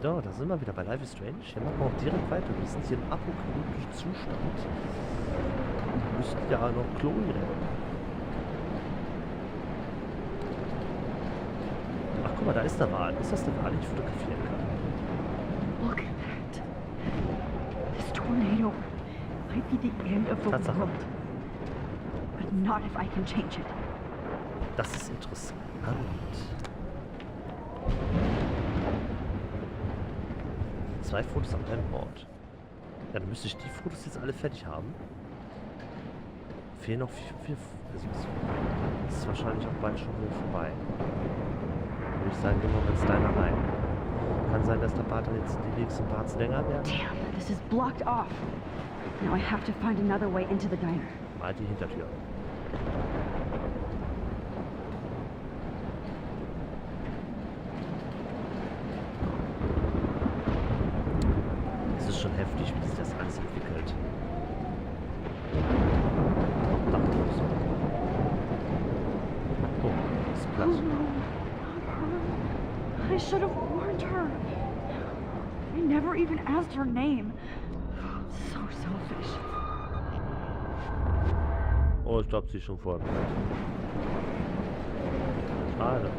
So, da sind wir wieder bei Life is Strange. Hier machen wir auch direkt weiter. Wir sind hier im apokalyptischen Zustand. Wir müssen ja noch Chloe rennen. Ach, guck mal, da ist der Wal. Ist das der Wal, den ich fotografieren kann? Look at that. This tornado might be the end of the Tatsache. world. But not if I can change it. Das ist interessant. 2 Fotos an einem Ort. Ja, dann müsste ich die Fotos jetzt alle fertig haben. Fehlen noch 4. Also das ist wahrscheinlich auch bald schon wieder vorbei. Würde ich sagen, gehen wir mal ins Diner rein. Kann sein, dass der Part jetzt die nächsten Parts länger werden. Damn, this is blocked off. Now I have to find another way into the diner. Mal die Hintertür. Es ist schon heftig, wie sich das alles entwickelt. Dachlos. Oh, das ist Platz. Oh no, not her. I should have warned her. I never even asked her name. So selfish. Oh, ich glaube, sie ist schon vorbereitet. Schade.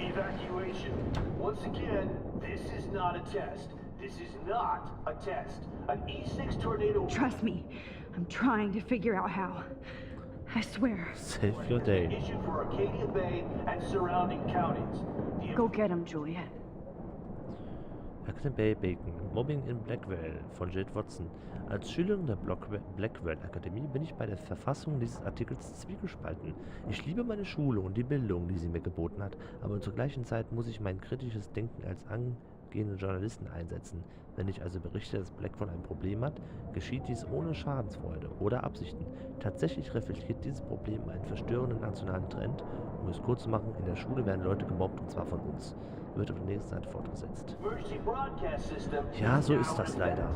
Evacuation. Once again, this is not a test. This is not a test. An E6 tornado. Trust me, I'm trying to figure out how. I swear. Save your day. Issued for Arcadia Bay and surrounding counties. Go get him, Juliet. Acton Bay Bacon. Mobbing in Blackwell von Jade Watson. Als Schülerin der Blackwell Akademie bin ich bei der Verfassung dieses Artikels zwiegespalten. Ich liebe meine Schule und die Bildung, die sie mir geboten hat, aber zur gleichen Zeit muss ich mein kritisches Denken als angehende Journalisten einsetzen. Wenn ich also berichte, dass Blackwell ein Problem hat, geschieht dies ohne Schadensfreude oder Absichten. Tatsächlich reflektiert dieses Problem einen verstörenden nationalen Trend. Um es kurz zu machen, in der Schule werden Leute gemobbt, und zwar von uns. Wird auf der nächsten Seite fortgesetzt. Ja, so ist das leider.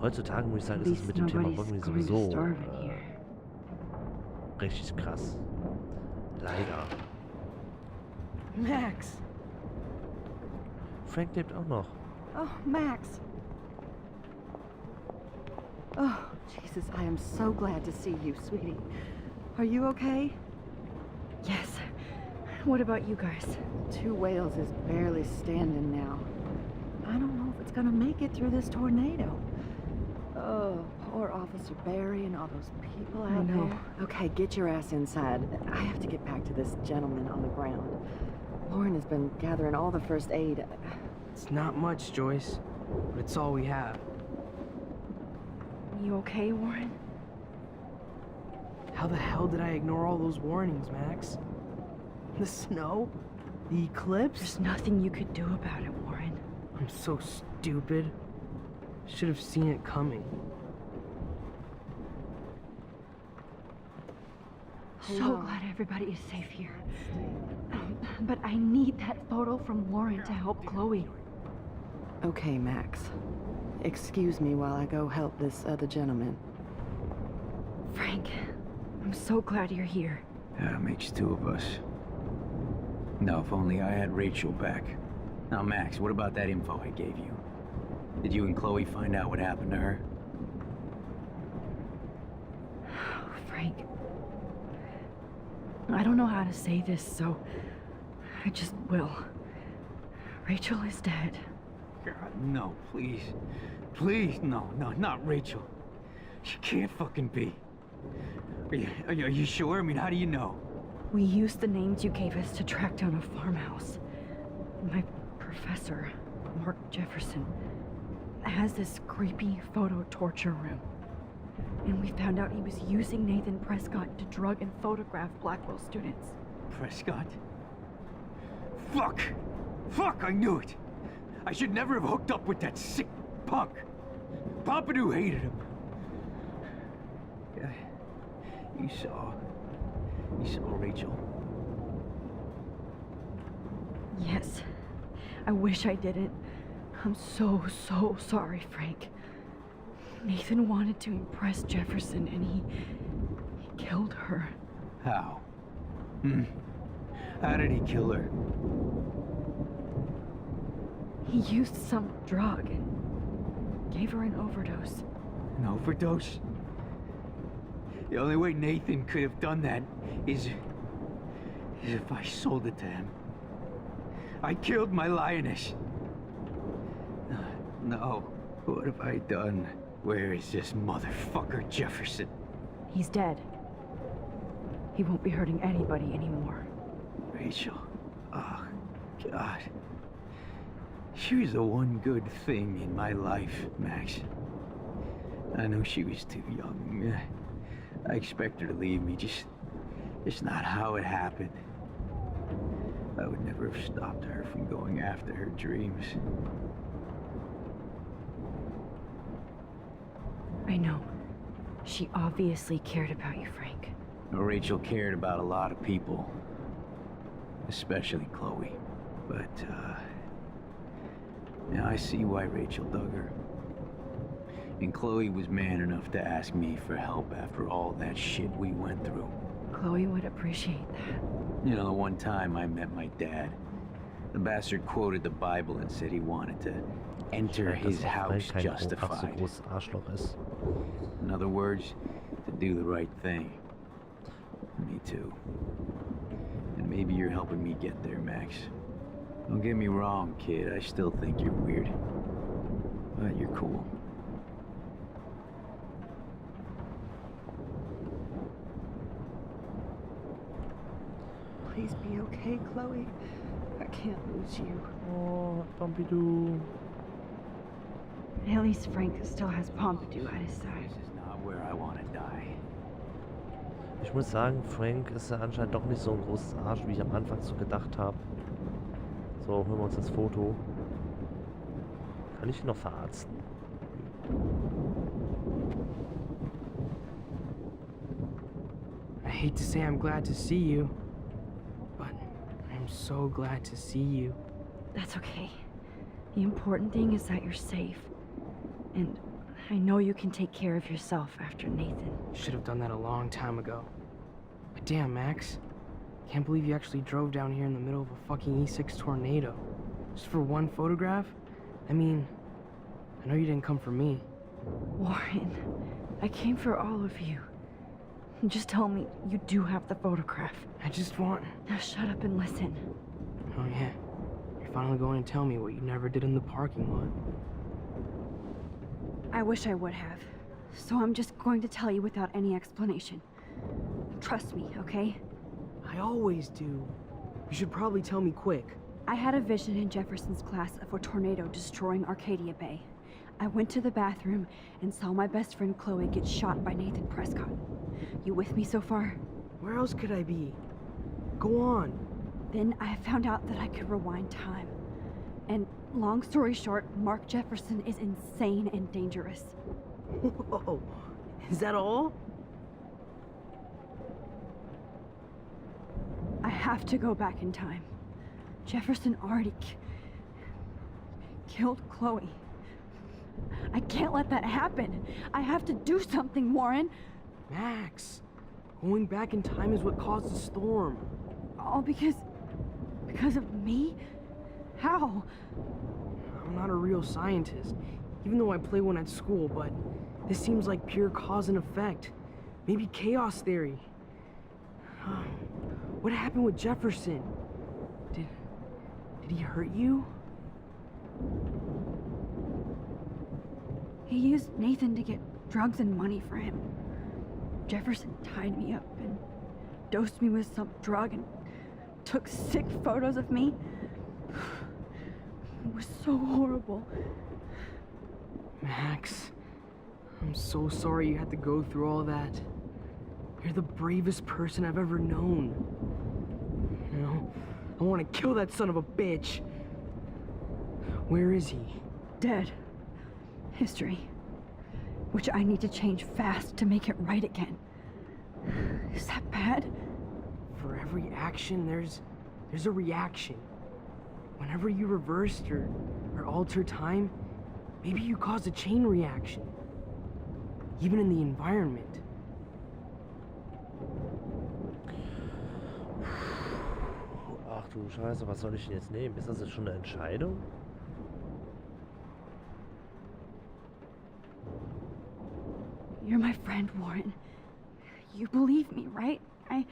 Heutzutage muss ich sagen, ist es mit dem Thema Mobbing sowieso richtig krass. Leider. Max! Frank lebt auch noch. Oh, Max! Oh, Jesus, I am so glad to see you, sweetie. Are you okay? Yes. What about you guys? 2 Wales is barely standing now. I don't know if it's gonna make it through this tornado. Oh, poor Officer Barry and all those people out there. Okay, get your ass inside. I have to get back to this gentleman on the ground. Lauren has been gathering all the first aid. It's not much, Joyce, but it's all we have. You okay, Warren? How the hell did I ignore all those warnings, Max? The snow? The eclipse? There's nothing you could do about it, Warren. I'm so stupid. Should have seen it coming. So glad everybody is safe here. But I need that photo from Warren to help Chloe. Okay, Max. Excuse me while I go help this other gentleman. Frank, I'm so glad you're here. Yeah, makes 2 of us. Now, if only I had Rachel back. Now, Max, what about that info I gave you? Did you and Chloe find out what happened to her? Frank, I don't know how to say this, so I just will. Rachel is dead. God, no, please. Please, no, not Rachel. She can't fucking be. Are you sure? I mean, how do you know? We used the names you gave us to track down a farmhouse. My professor, Mark Jefferson, has this creepy photo torture room. And we found out he was using Nathan Prescott to drug and photograph Blackwell students. Prescott? Fuck! Fuck, I knew it! I should never have hooked up with that sick punk! Pompidou hated him! Yeah, you saw Rachel. Yes. I wish I didn't. I'm so sorry, Frank. Nathan wanted to impress Jefferson and he killed her. How? How did he kill her? He used some drug and gave her an overdose. An overdose? The only way Nathan could have done that is if I sold it to him. I killed my lioness. No. What have I done? Where is this motherfucker Jefferson? He's dead. He won't be hurting anybody anymore. Rachel. Oh, God. She was the one good thing in my life, Max. I know she was too young. I expect her to leave me, just not how it happened. I would never have stopped her from going after her dreams. I know. She obviously cared about you, Frank. Well, Rachel cared about a lot of people. Especially Chloe. But, now I see why Rachel dug her. And Chloe was man enough to ask me for help after all that shit we went through. Chloe would appreciate that. You know, the one time I met my dad, the bastard quoted the Bible and said he wanted to enter his house justified. großes Arschloch ist. In other words, to do the right thing. Me too. And maybe you're helping me get there, Max. Don't get me wrong, kid. I still think you're weird. But you're cool. Please be okay, Chloe. I can't lose you. Oh, Pompidou. At least Frank still has Pompidou at his side. This is not where I want to die. Ich muss sagen, Frank ist ja anscheinend doch nicht so ein großes Arsch, wie ich am Anfang so gedacht habe. So, holen wir uns das Foto. Kann ich ihn noch verarzten? I hate to say I'm glad to see you, but I'm so glad to see you. That's okay. The important thing is that you're safe. And I know you can take care of yourself after Nathan. Should have done that a long time ago. But damn, Max. Can't believe you actually drove down here in the middle of a fucking E6 tornado. Just for one photograph? I mean, I know you didn't come for me. Warren, I came for all of you. Just tell me you do have the photograph. I just want... Now shut up and listen. Oh yeah, you're finally going to tell me what you never did in the parking lot. I wish I would have. So I'm just going to tell you without any explanation. Trust me, okay? I always do. You should probably tell me quick. I had a vision in Jefferson's class of a tornado destroying Arcadia Bay. I went to the bathroom and saw my best friend Chloe get shot by Nathan Prescott. You with me so far? Where else could I be? Go on. Then I found out that I could rewind time. And long story short, Mark Jefferson is insane and dangerous. Whoa, is that all? I have to go back in time. Jefferson already killed Chloe. I can't let that happen. I have to do something, Warren. Max, going back in time is what caused the storm. All because of me? How? I'm not a real scientist, even though I play one at school, but this seems like pure cause and effect. Maybe chaos theory. What happened with Jefferson? Did he hurt you? He used Nathan to get drugs and money for him. Jefferson tied me up and dosed me with some drug and took sick photos of me. It was so horrible. Max, I'm so sorry you had to go through all that. You're the bravest person I've ever known. You know, I want to kill that son of a bitch. Where is he? Dead. History. Which I need to change fast to make it right again. Is that bad? For every action, there's a reaction. Whenever you reversed or alter time, maybe you caused a chain reaction. Even in the environment. du Scheiße, was soll ich denn jetzt nehmen? Ist das jetzt schon eine Entscheidung? You're my friend, Warren. You believe me, right? I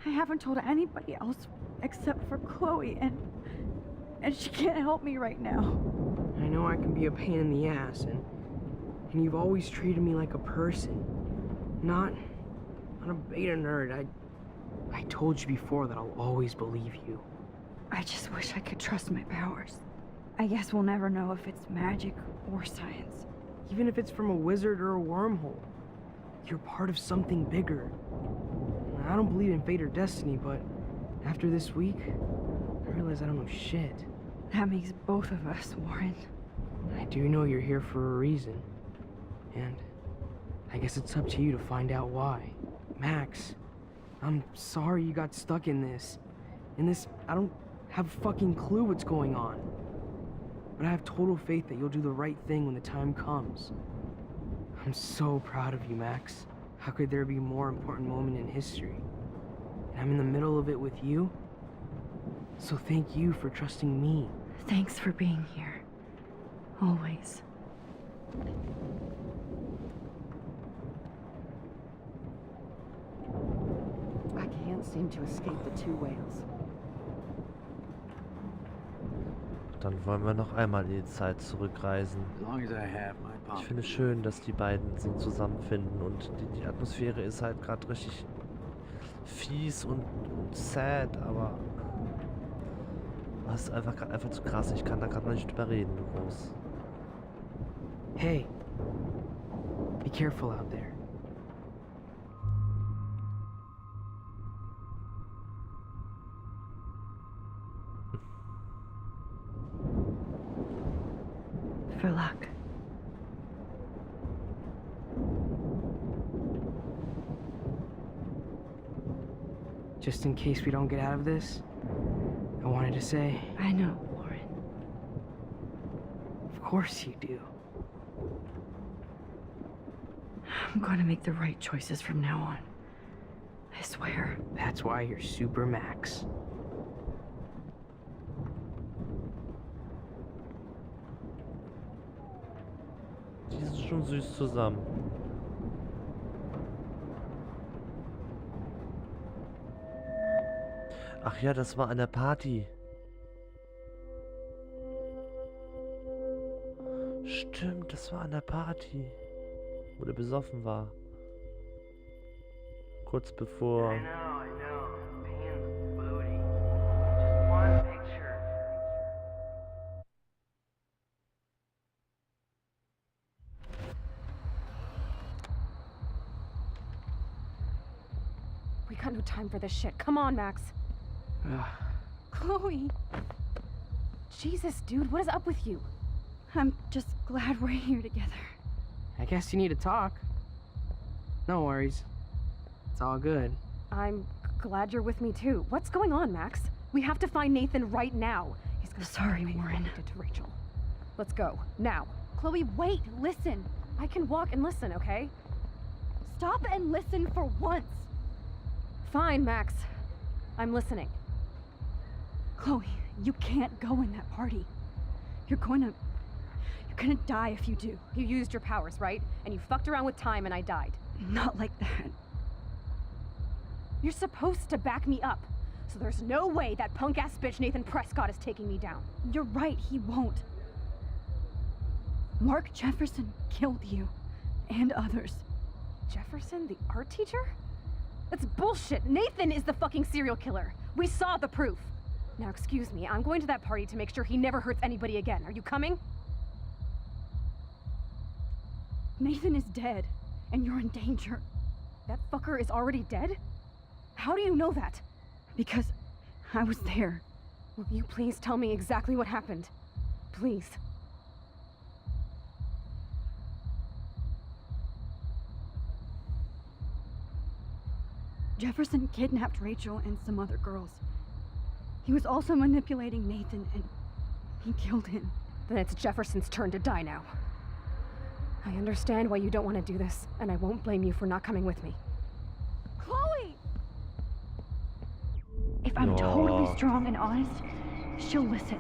haven't told anybody else except for Chloe, and she can't help me right now. I know I can be a pain in the ass, and you've always treated me like a person, not a beta nerd. I told you before that I'll always believe you. I just wish I could trust my powers. I guess we'll never know if it's magic or science. Even if it's from a wizard or a wormhole, you're part of something bigger. I don't believe in fate or destiny, but after this week, I realize I don't know shit. That makes both of us, Warren. I do know you're here for a reason, and I guess it's up to you to find out why. Max, I'm sorry you got stuck in this. I don't have a fucking clue what's going on. But I have total faith that you'll do the right thing when the time comes. I'm so proud of you, Max. How could there be a more important moment in history? And I'm in the middle of it with you. So thank you for trusting me. Thanks for being here. Always. I can't seem to escape the two whales. Dann wollen wir noch einmal in die Zeit zurückreisen. As long as I have my Ich finde es pocket. schön, dass die beiden so zusammenfinden und die Atmosphäre ist halt gerade richtig fies und sad, aber es ist einfach zu krass. Ich kann da gerade noch nicht drüber reden, du Groß. Hey, be careful out there. For luck. Just in case we don't get out of this, I wanted to say, I know, Warren. of course you do. I'm going to make the right choices from now on. I swear. That's why you're Super Max. Die sind schon süß zusammen. Ach ja, das war an der Party. Stimmt, das war an der Party. Wo der besoffen war. Kurz bevor... I know. Pain in the booty. Just one picture. We got no time for this shit. Come on, Max. Chloe. Jesus, dude, what is up with you? I'm just glad we're here together. I guess you need to talk. No worries. It's all good. I'm glad you're with me too. What's going on, Max? We have to find Nathan right now. He's gonna Sorry, find Warren. what he did to Rachel. Let's go now. Chloe, wait, listen. I can walk and listen, okay? Stop and listen for once. Fine, Max. I'm listening. Chloe, you can't go in that party. You're gonna die if you do. You used your powers, right? And you fucked around with time and I died. Not like that. You're supposed to back me up. So there's no way that punk-ass bitch Nathan Prescott is taking me down. You're right, he won't. Mark Jefferson killed you. And others. Jefferson, the art teacher? That's bullshit. Nathan is the fucking serial killer. We saw the proof. Now, excuse me, I'm going to that party to make sure he never hurts anybody again. Are you coming? Nathan is dead, and you're in danger. That fucker is already dead? How do you know that? Because I was there. Will you please tell me exactly what happened? Please. Jefferson kidnapped Rachel and some other girls. He was also manipulating Nathan, and he killed him. Then it's Jefferson's turn to die now. I understand why you don't want to do this, and I won't blame you for not coming with me. Chloe! If I'm totally Oh. strong and honest, she'll listen.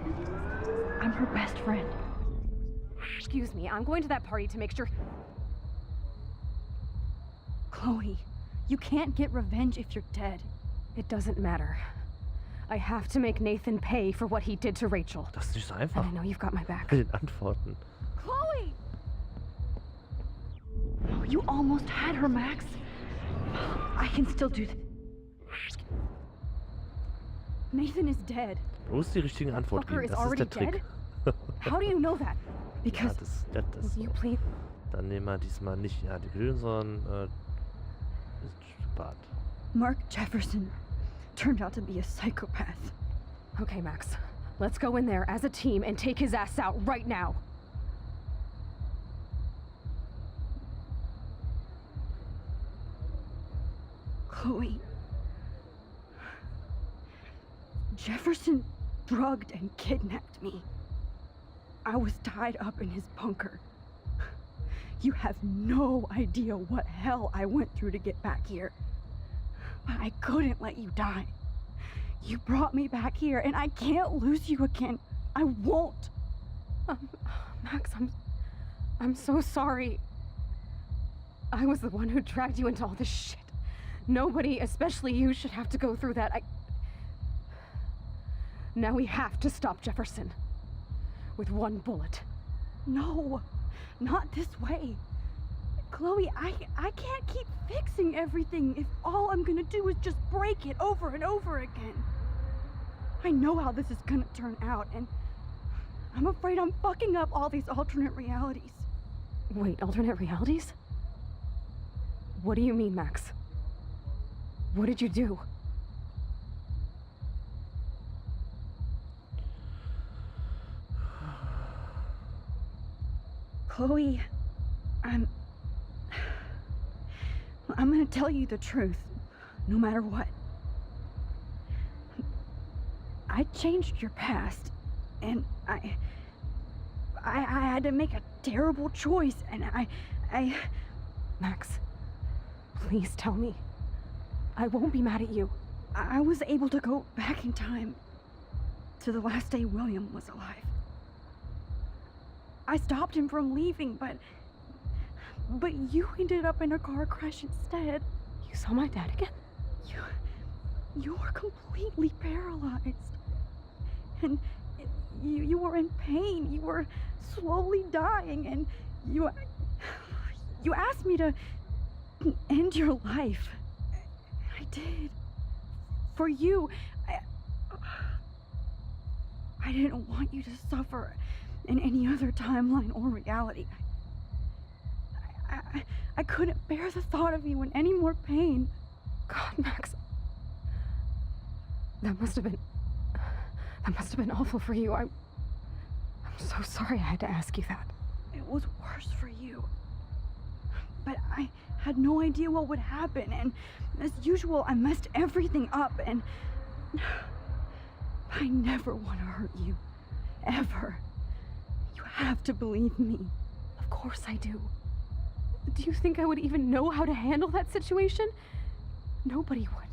I'm her best friend. Excuse me, I'm going to that party to make sure. Chloe, you can't get revenge if you're dead. It doesn't matter. I have to make Nathan pay for what he did to Rachel. Das ist nicht so And einfach I know you've got my back. mit den Antworten. Chloe! Oh, you almost had her, Max. I can still do Nathan is dead. Du musst die richtige Antwort Fucker geben. is Das ist already der Trick. How do you know that? Ja, Because das Will you please? Dann nehmen wir diesmal nicht die Grünen, sondern Bart. Mark Jefferson turned out to be a psychopath. Okay, Max. Let's go in there as a team and take his ass out right now. Chloe. Jefferson drugged and kidnapped me. I was tied up in his bunker. You have no idea what hell I went through to get back here. But I couldn't let you die. You brought me back here, and I can't lose you again. I won't. Max, I'm so sorry. I was the one who dragged you into all this shit. Nobody, especially you, should have to go through that. Now we have to stop Jefferson. With one bullet. No, not this way. Chloe, I can't keep fixing everything if all I'm gonna do is just break it over and over again. I know how this is gonna turn out, and I'm afraid I'm fucking up all these alternate realities. Wait, alternate realities? What do you mean, Max? What did you do? Chloe, I'm gonna tell you the truth, no matter what. I changed your past, and I had to make a terrible choice, and I... Max, please tell me. I won't be mad at you. I was able to go back in time to the last day William was alive. I stopped him from leaving, but you ended up in a car crash instead. You saw my dad again? You were completely paralyzed. And you were in pain. You were slowly dying, and you asked me to end your life. I did. For you. I didn't want you to suffer in any other timeline or reality. I couldn't bear the thought of you in any more pain. God, Max. That must have been awful for you. I'm so sorry I had to ask you that. It was worse for you. But I had no idea what would happen, and as usual, I messed everything up, and I never want to hurt you. Ever. You have to believe me. Of course I do. Do you think I would even know how to handle that situation? Nobody would.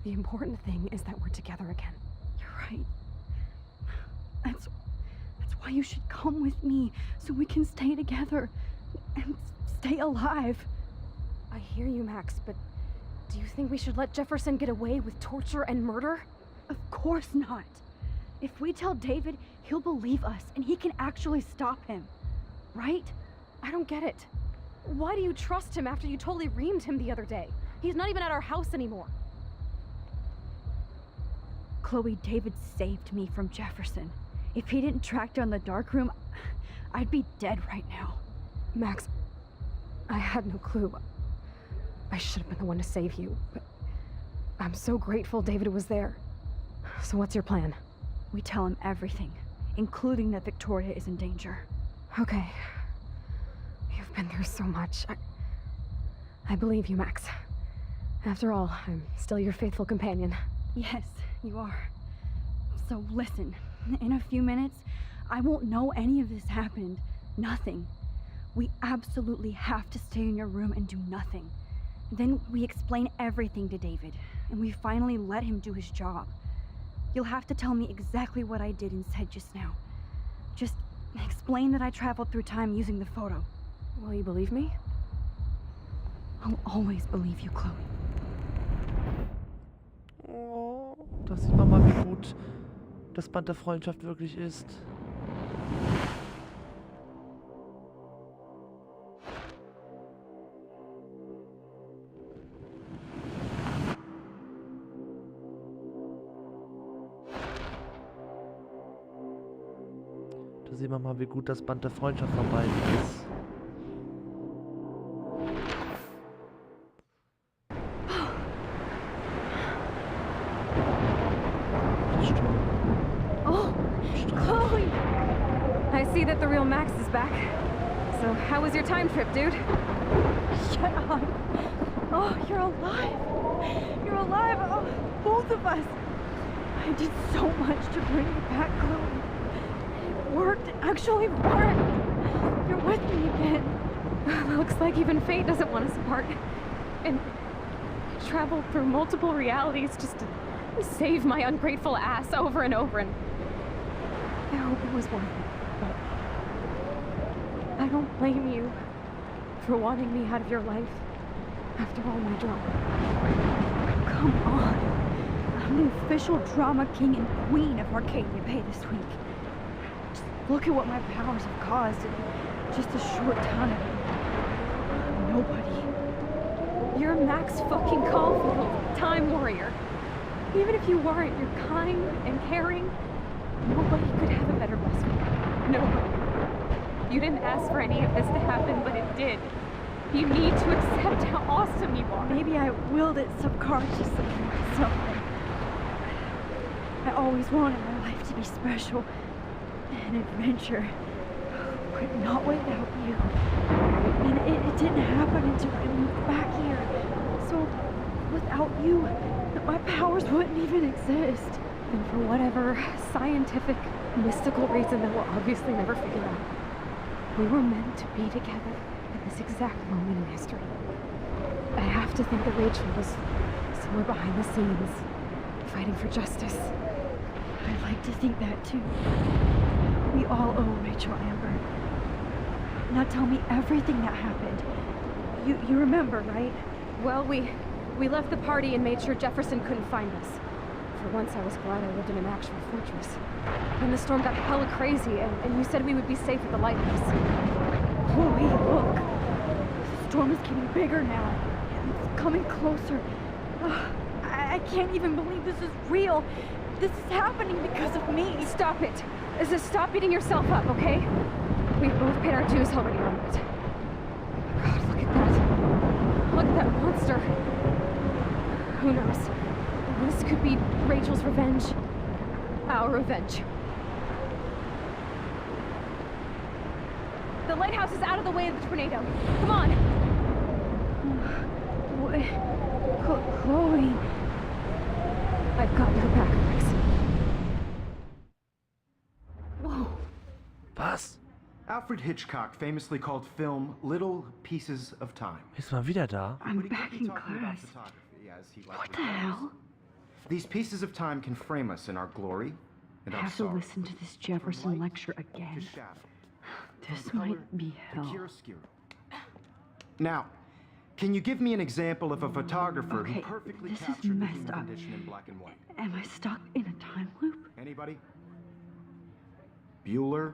The important thing is that we're together again. You're right. That's why you should come with me, so we can stay together and stay alive. I hear you, Max, but do you think we should let Jefferson get away with torture and murder? Of course not. If we tell David, he'll believe us, and he can actually stop him. Right? I don't get it. Why do you trust him after you totally reamed him the other day? He's not even at our house anymore. Chloe, David saved me from Jefferson. If he didn't track down the dark room, I'd be dead right now. Max, I had no clue. I should have been the one to save you, but I'm so grateful David was there. So what's your plan? We tell him everything, including that Victoria is in danger. Okay. You've been through so much. I believe you, Max. After all, I'm still your faithful companion. Yes, you are. So listen, in a few minutes, I won't know any of this happened. Nothing. We absolutely have to stay in your room and do nothing. Then we explain everything to David, and we finally let him do his job. You'll have to tell me exactly what I did and said just now. Just explain that I traveled through time using the photo. Will you believe me? I'll always believe you, Chloe. Oh, da sieht man mal, wie gut das Band der Freundschaft wirklich ist. Da sieht man mal, wie gut das Band der Freundschaft von beiden ist. Oh, Chloe! I see that the real Max is back. So, how was your time trip, dude? Shut up! Oh, you're alive! You're alive! Oh, both of us! I did so much to bring you back, Chloe. It worked. It actually worked! You're with me again. Looks like even fate doesn't want us apart. And travel through multiple realities just to save my ungrateful ass over and over, and I hope it was worth it. But I don't blame you for wanting me out of your life after all my drama. Come on. I'm the official drama king and queen of Arcadia Bay this week. Just look at what my powers have caused in just a short time. Nobody. You're Max fucking Caulfield, Time Warrior. Even if you weren't, you're kind and caring. Nobody could have a better best friend. Nobody. You didn't ask for any of this to happen, but it did. You need to accept how awesome you are. Maybe I willed it subconsciously myself. I always wanted my life to be special. An adventure. But not without you. And it didn't happen until I moved back here. So, without you, my powers wouldn't even exist. And for whatever scientific, mystical reason that we'll obviously never figure out, we were meant to be together at this exact moment in history. I have to think that Rachel was somewhere behind the scenes, fighting for justice. I'd like to think that too. We all owe Rachel Amber. Now tell me everything that happened. You remember, right? Well, we left the party and made sure Jefferson couldn't find us. For once, I was glad I lived in an actual fortress. Then the storm got hella crazy, and you said we would be safe at the lighthouse. Chloe, look. The storm is getting bigger now. It's coming closer. I can't even believe this is real. This is happening because of me. Stop it. Just stop beating yourself up, okay? We've both paid our dues already on it. God, look at that. Look at that monster. Who knows? This could be Rachel's revenge. Our revenge. The lighthouse is out of the way of the tornado. Come on! Chloe. I've got your back, Max. Whoa. Was? Alfred Hitchcock famously called film little pieces of time. Ist mal wieder da? I'm But he back could be in talking about class. photography, as he What likely the was. hell? These pieces of time can frame us in our glory and I our have to sorrow. listen to this From Jefferson light lecture to again. shadow, This from color might be to hell. chiaroscuro. Now, can you give me an example of a photographer Okay, who perfectly this is captured the messed human up. condition in black and white? Am I stuck in a time loop? Anybody? Bueller?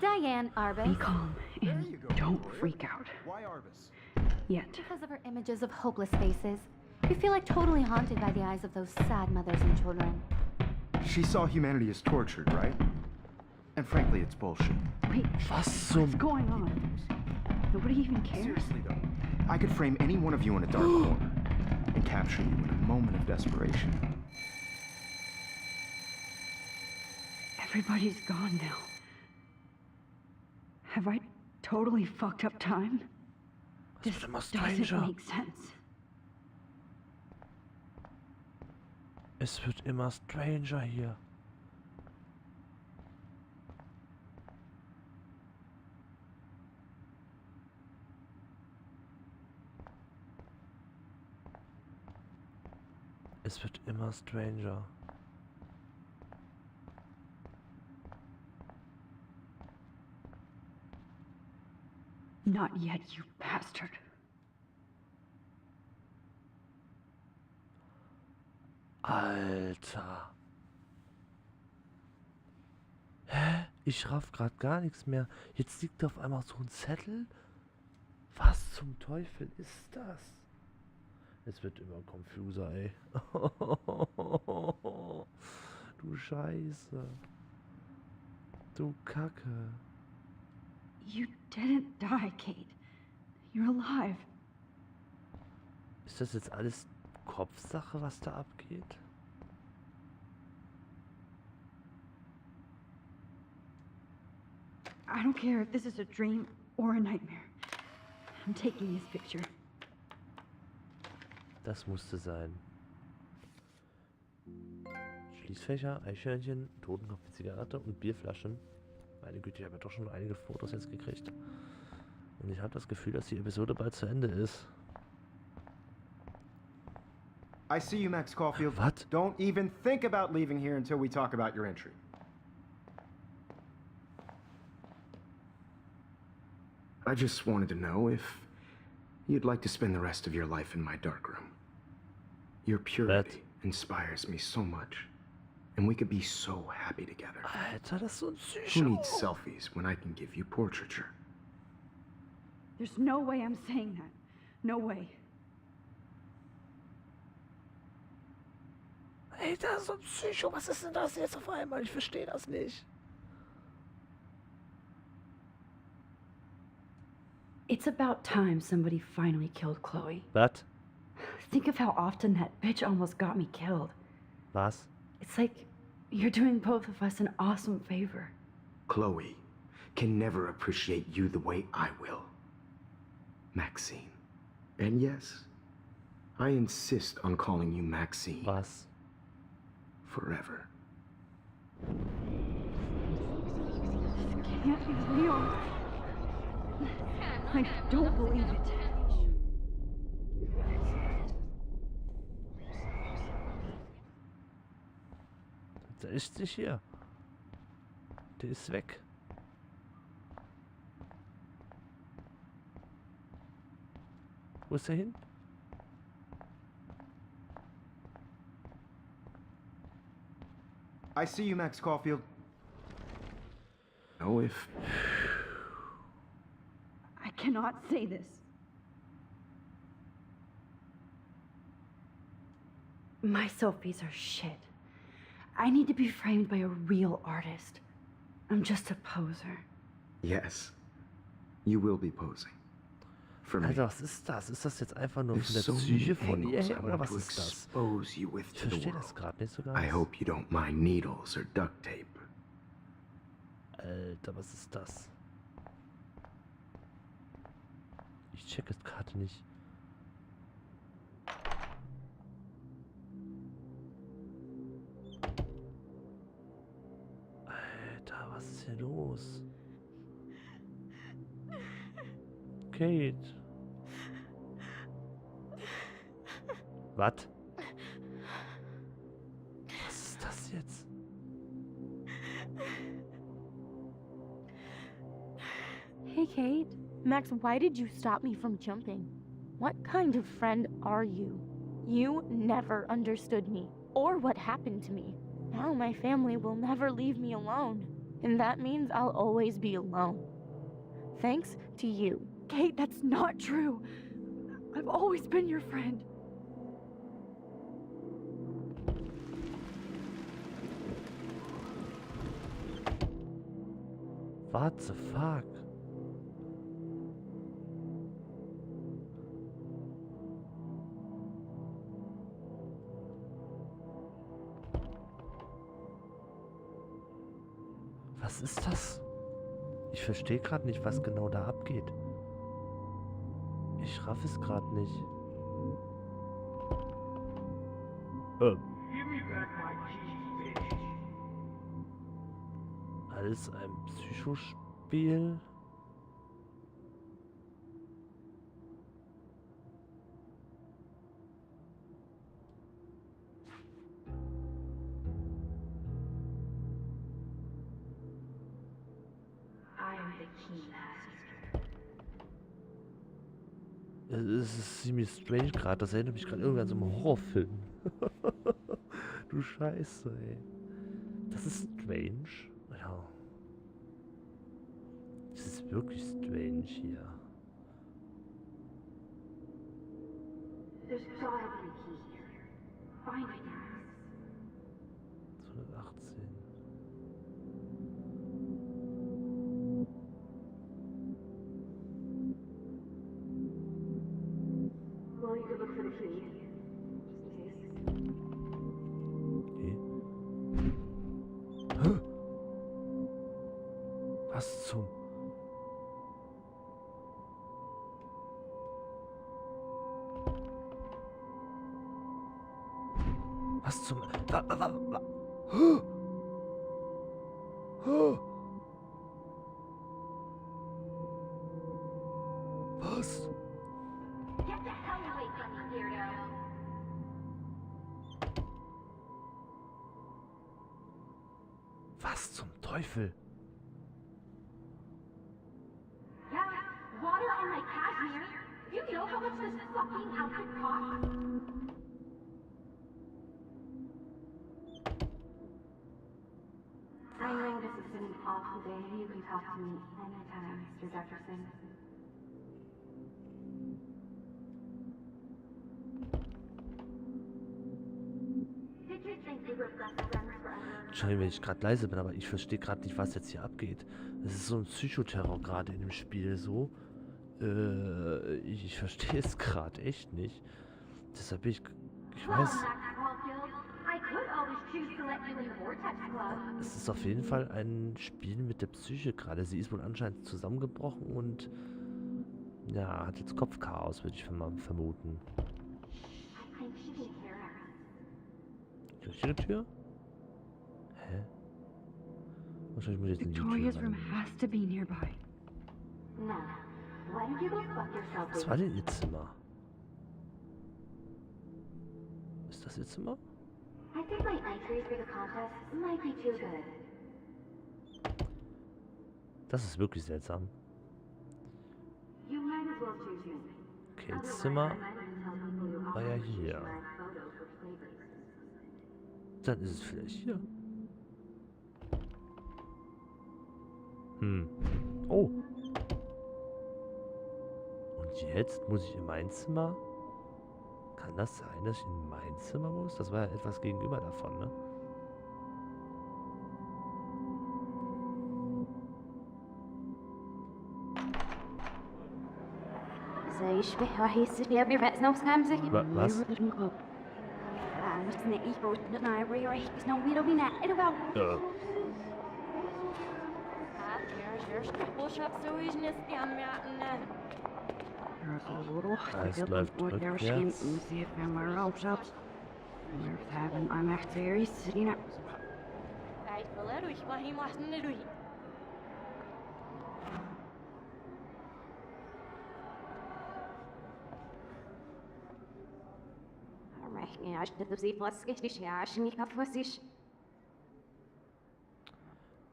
Diane Be Arbus. calm There and you go, don't Victoria. freak out. Why Arbus? Yet. Because of her images of hopeless faces, you feel like totally haunted by the eyes of those sad mothers and children. She saw humanity as tortured, right? And frankly, it's bullshit. Wait, Was what's zum... going on? Nobody even cares? Seriously though, I could frame any one of you in a dark corner and capture you in a moment of desperation. Everybody's gone now. Have I totally fucked up time? Es This wird immer doesn't stranger. make sense. Es wird immer stranger hier. Es wird immer stranger. Not yet, you bastard. Alter. Hä? Ich raff grad gar nichts mehr. Jetzt liegt auf einmal so ein Zettel. Was zum Teufel ist das? Es wird immer confuser, ey. Du Scheiße. Du Kacke. You didn't die, Kate. You're alive. Ist das jetzt alles Kopfsache, was da abgeht? I don't care if this is a dream or a nightmare. I'm taking this picture. Das musste sein. Schließfächer, Eichhörnchen, Totenkopf mit Zigarette und Bierflaschen. Meine Güte, ich habe ja doch schon einige Fotos jetzt gekriegt. Und ich habe das Gefühl, dass die Episode bald zu Ende ist. I see you, Max Caulfield. What? Don't even think about leaving here until we talk about your entry. I just wanted to know if you'd like to spend the rest of your life in my darkroom. Your purity inspires me so much, and we could be so happy together. Alter, das ist so ein Who Psycho. needs selfies when I can give you portraiture? There's no way I'm saying that. No way. Ey, das ist so ein Psycho. Was ist denn das jetzt auf einmal? Ich verstehe das nicht. It's about time somebody finally killed Chloe. Was? Think of how often that bitch almost got me killed. Was? It's like you're doing both of us an awesome favor. Chloe can never appreciate you the way I will. Maxine. And yes, I insist on calling you Maxine. Was? Forever. This can't be real. I don't believe it. Der ist nicht hier. Der ist weg. Wo ist er hin? I see you, Max Caulfield. Oh, if I cannot say this. My selfies are shit. I need to be framed by a real artist. I'm just a poser. yes, you will be posing. For me. Alter, was ist das? Ist das jetzt einfach nur There's von der so Psyche many von ihr angles I her oder want was to ist das? expose you with Ich to the verstehe das world. gerade nicht so ganz. I hope you don't mind needles or duct tape. Alter, was ist das? Ich check es gerade nicht. Alter, was ist hier los? Kate. Was? Was ist das jetzt? Hey, Kate. Max, why did you stop me from jumping? What kind of friend are you? You never understood me, or what happened to me. Now my family will never leave me alone, and that means I'll always be alone. Thanks to you. Kate, that's not true. I've always been your friend. What the fuck? Was ist das? Ich verstehe gerade nicht, was genau da abgeht. Ich raff es gerade nicht. Alles ein Psychospiel? Es ist ziemlich strange gerade. Das erinnert mich gerade irgendwie an so einen Horrorfilm. Du Scheiße, ey. Das ist strange. Ja. Das ist wirklich strange hier. There's gotta be a key here. Find it, Max. 218. Well, you could look for the key. Okay. Hä? Was zum... Was zum... Hä? Hä? Was? Get the hell away from me, weirdo. Was zum Teufel? Yeah, water on my cashmere. You know how much this fucking outfit costs? I know this has been an awful day. You can talk to me anytime, Mr. Jefferson. Did you think we were best friends forever? Entschuldigung, wenn ich gerade leise bin, aber ich verstehe gerade nicht, was jetzt hier abgeht. Es ist so ein Psychoterror gerade in dem Spiel so. Ich verstehe es gerade echt nicht. Deshalb bin ich... Ich weiß... Es ist auf jeden Fall ein Spiel mit der Psyche gerade. Sie ist wohl anscheinend zusammengebrochen und... Ja, hat jetzt Kopfchaos, würde ich mal vermuten. Durch die Tür? Hä? Wahrscheinlich muss ich jetzt in die Tür Victoria's room rein. has to be nearby. Was war denn ihr Zimmer? Ist das ihr Zimmer? I think my entry for the contest might be too good. Das ist wirklich seltsam. You might as well choose me. Okay, das Zimmer war ja hier. Dann ist es vielleicht hier. Oh. Und jetzt muss ich in mein Zimmer? Kann das sein, dass ich in mein Zimmer muss? Das war ja etwas gegenüber davon, ne? Sägs behållelse det blir rätt snart skrämsig. Was? Måste ni i botten när jag blir riktigt snart vill bli nära det väl. Es läuft rückwärts.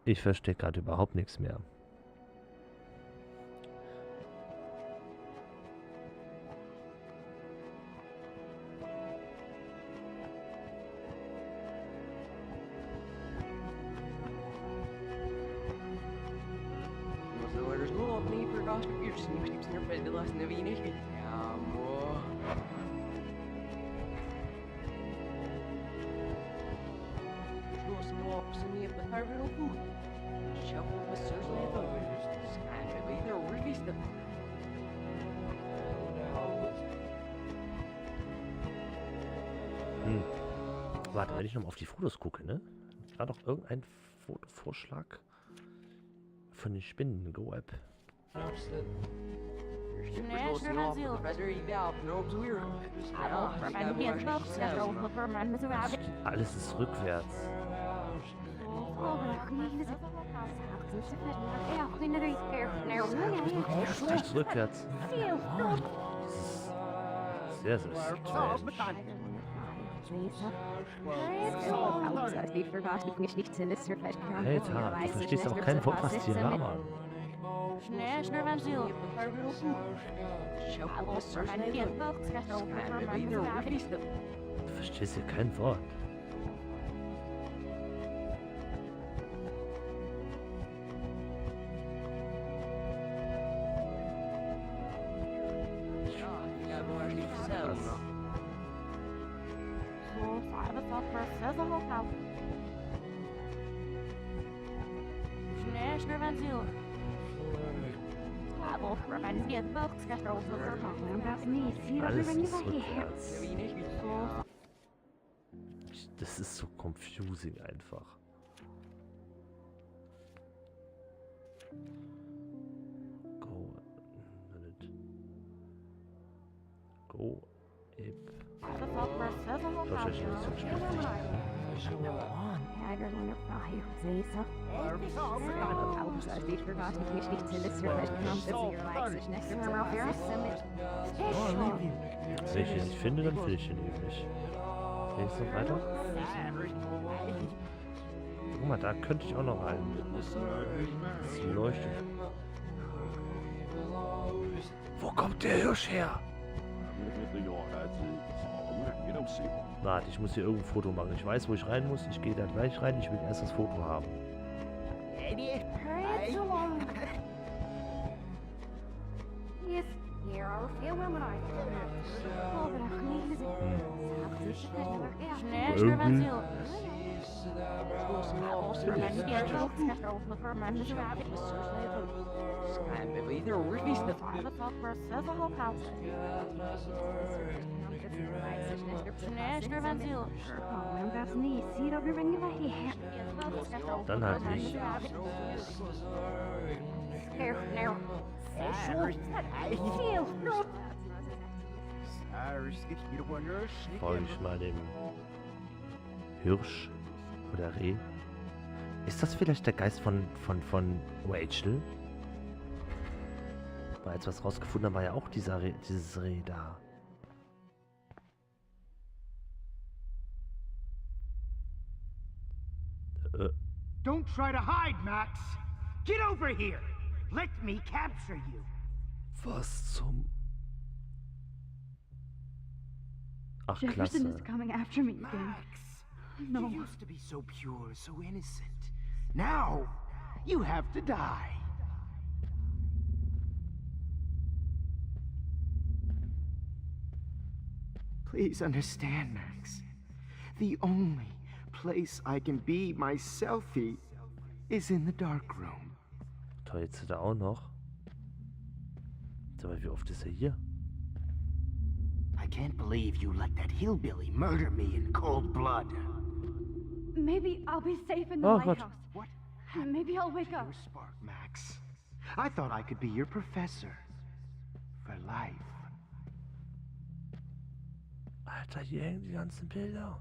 Ich verstehe gerade überhaupt nichts mehr. Warte, wenn ich nochmal auf die Fotos gucke, ne? War doch irgendein Fotovorschlag von den Spinnen, Go-App. Alles ist rückwärts. Das ist rückwärts. Das ist sehr, sehr strange. Alter, du verstehst auch kein Wort, was die labern. Du verstehst hier kein Wort. Alles ist rückwärts. Das ist so confusing einfach. Go. Go. Ip. Wahrscheinlich nicht so gespielt. Wenn ich ihn nicht finde, dann finde ich ihn eben nicht. Geht's noch weiter? Guck mal, da könnte ich auch noch rein. Das leuchtet. Wo kommt der Hirsch her? Warte, ich muss hier irgendein Foto machen. Ich weiß, wo ich rein muss. Ich gehe da gleich rein. Ich will erst das Foto haben. Irgendwie. Dann halt nicht. Folge ich mal dem Hirsch oder Reh. Ist das vielleicht der Geist von Rachel? Weil als wir es rausgefunden haben, war ja auch dieses Reh da. Don't try to hide, Max. Get over here. Let me capture you. Was zum... Ach, Jefferson klasse. is coming after me again. Max, No. you used to be so pure, so innocent. Now, you have to die. Please understand, Max. The only place I can be myself is in the dark room. Toll, jetzt ist er auch noch. Aber wie oft ist er hier? I can't believe you let that hillbilly murder me in cold blood. Maybe I'll be safe in the Oh, lighthouse. What? Maybe I'll wake up. Your spark, Max. I thought I could be your professor. For life. Alter, hier hängen die ganzen Bilder.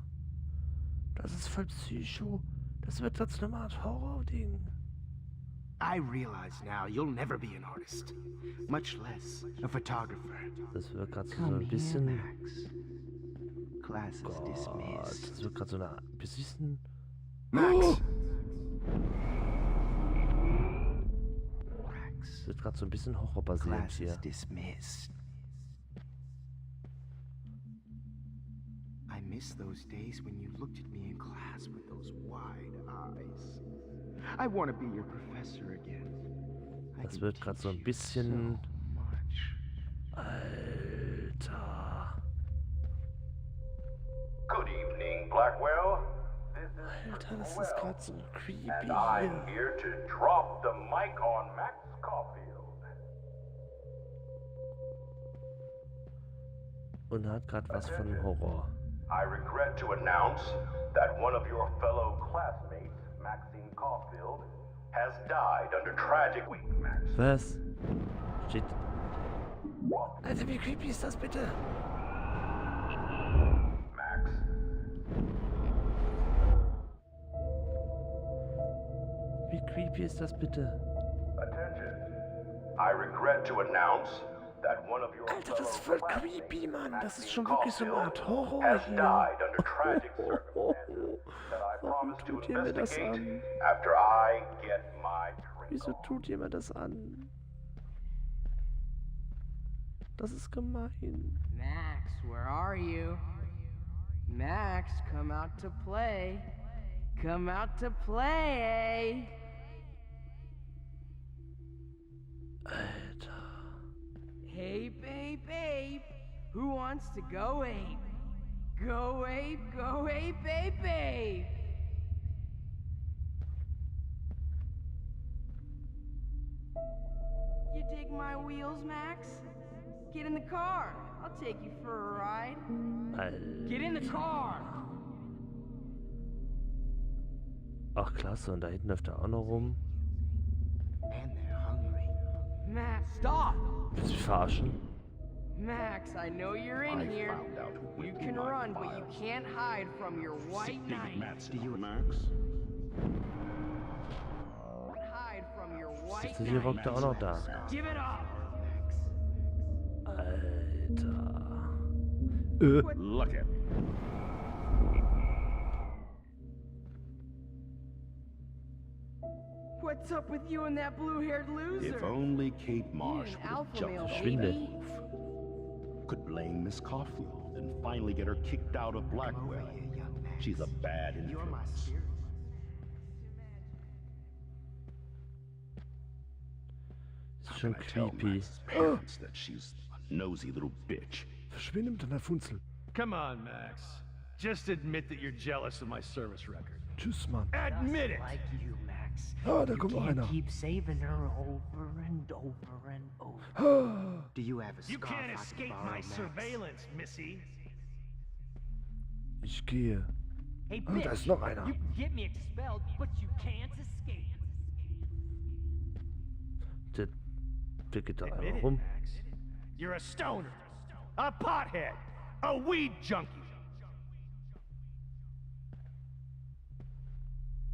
Das ist voll Psycho. Das wird jetzt eine Art Horror-Ding. I realize now you'll never be an artist. Much less a photographer. Das wird gerade so ein bisschen... Max. Class is Gott, dismissed. das wird gerade so ein bisschen... Max! Das wird gerade so ein bisschen horrorbasiert Class hier. is dismissed. I miss those days when you looked at me in class with those wide eyes. I want to be your professor again. Das wird gerade so ein bisschen... Alter. Good evening, Blackwell. Alter, das ist gerade so creepy And I'm hier. here to drop the mic on Max Caulfield. Und hat gerade was von Horror. I regret to announce that one of your fellow classmates, Maxine Caulfield, has died under tragic Max. Was? Steht... Alter, wie creepy ist das bitte? Max. Wie creepy ist das bitte? Attention. I regret to announce that one of your Alter, das ist fellow voll classmates, creepy, Mann. Das ist Maxine schon wirklich so eine Art Caulfield, Horror has hier. died under tragic circumstances that I Warum promise to tut ihr mir das investigate an? after I get my drink Wieso on. tut ihr mir das an? Das ist gemein. Max, where are you? Max, come out to play. Come out to play. Alter. Hey, babe, babe. Who wants to go ape? Go ape, babe, babe. You dig my wheels, Max? Get in the car. I'll take you for a ride. Get in the car. Ach, klasse. Und da hinten läuft er auch noch rum. And they're hungry. Max, stop! Willst du mich verarschen? Max, I know you're in here. You can run, but you can't hide from your white knight. Do you, Max? Hide from your white Jetzt ist hier knight. rockt er auch noch da. Give it up. Alter. Look at What's up with you and that blue-haired loser? If only Kate Marsh an would alpha have jumped male, off the baby. roof. Could blame Miss Caulfield and finally get her kicked out of Blackwell. She's a bad You're my influence. spirit. Ist schon Can I tell creepy. Max's parents that she's a nosy little bitch? Verschwinde mit deiner Funzel. Come on, Max. Just admit that you're jealous of my service record. Tschüss, Mann. Admit it! Like you, Max. Ah, da You kommt noch can't einer. keep saving her over and over and over. Do you have a You scarf can't I can escape borrow, my Max? surveillance, Missy. Ich gehe. Hey, Ah, da ist noch einer. You can get me expelled, but you can't escape. Der geht da Admit einmal it, rum. Max. You're a stoner, a pothead, a weed junkie.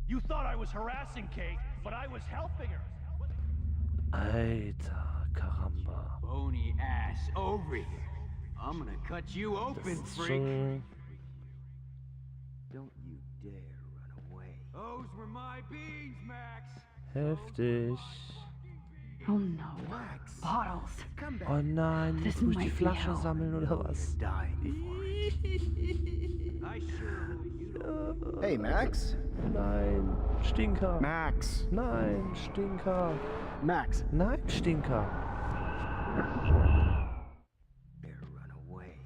You thought I was harassing Kate, but I was helping her. Alter, Karamba. Bony ass over here. I'm gonna cut you Das open, ist freak. schon... Don't you dare run away. Those were my beans, Max. heftig. Oh no. Bottles. Oh nein, This jetzt muss ich die might be Flasche hell. sammeln oder was? Hey, Max. Nein, Stinker. Max. Nein, Stinker. Max. Nein, Stinker. Better run away.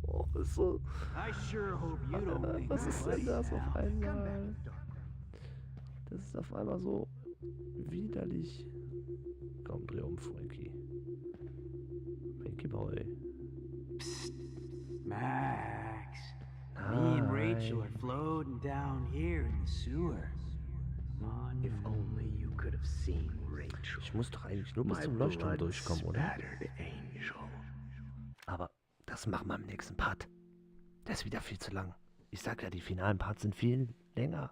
Oh, ist so... I sure hope you don't think Was ist denn das auf Come einmal? back, dark room. Das ist auf einmal so widerlich. Komm, dreh um, Frankie. Frankie Boy. Max. Me and Rachel are floating down here in the sewer. If only you could have seen Rachel. Ich muss doch eigentlich nur bis My zum Leuchtturm durchkommen, oder? blood-spattered angel. Aber das machen wir im nächsten Part. Der ist wieder viel zu lang. Ich sag ja, die finalen Parts sind viel länger.